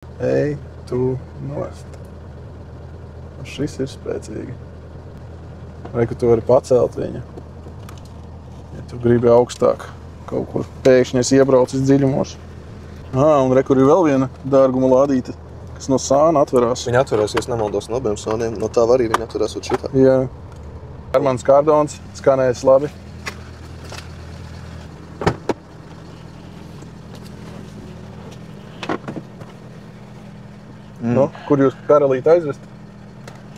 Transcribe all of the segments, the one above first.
Ej, tu nost. Šis ir spēcīgi. Vai, ka tu vari pacelt viņu. Ja tu gribi augstāk. Kaut kur pēkšņi es iebraucu dziļumos. Un re, kur ir vēl viena dārguma lādīte, kas no sāna atverās. Viņa atverās, ja es nemaldos no abiem sāniem. No tā arī viņa atverās uz šitā. Jā. Armands Kārdons skanējas labi. No, kur jūs karalīti aizvest?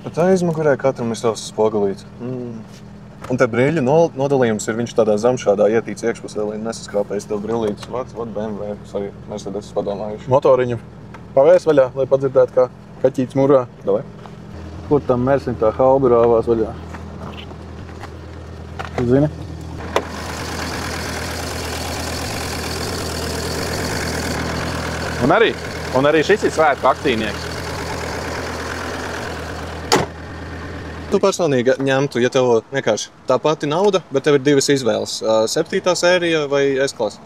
Bet aizmugurē katram ir savs spogulīts. Un te brīļu nodalījums ir, viņš tādā zamšādā ietīts iekšpusē, lai nesaskrāpējas tev brillītes. Vat BMW, kas arī Mercedes padomājuši. Motoriņu pavēs vaļā, lai padzirdētu, kā kaķīts murā. Davai. Kur tam Mersim tā halba rāvās vaļā? Tu zini? Un arī šis ir svētku aktīnieks. Tu personīgi ņemtu, ja tev vienkārši tā pati nauda, bet tev ir divas izvēles. 7. sērija vai S-klasa?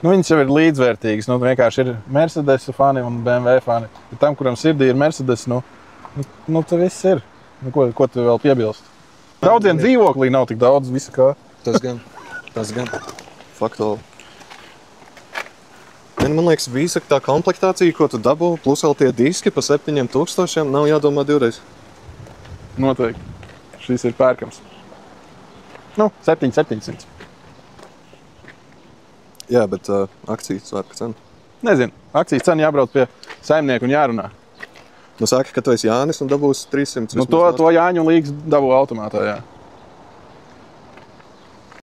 Viņas jau ir līdzvērtīgas. Vienkārši ir Mercedes fani un BMW fani. Ja tam, kuram sirdī ir Mercedes, tad viss ir. Ko tu vēl piebilst? Daudziem dzīvoklī nav tik daudz visa kā. Tas gan. Faktuāli. Man liekas, visa tā komplektācija, ko tu dabū, plus vēl tie diski pa 7,000, nav jādomā divreiz. Noteikti. Šis ir pērkams. 700. Jā, bet akcijas svētku cena. Nezinu. Akcijas cena jābrauc pie saimnieku un jārunā. Saka, ka tu esi Jānis un dabūsi 300. To Jāņu līgas dabū automātā, jā.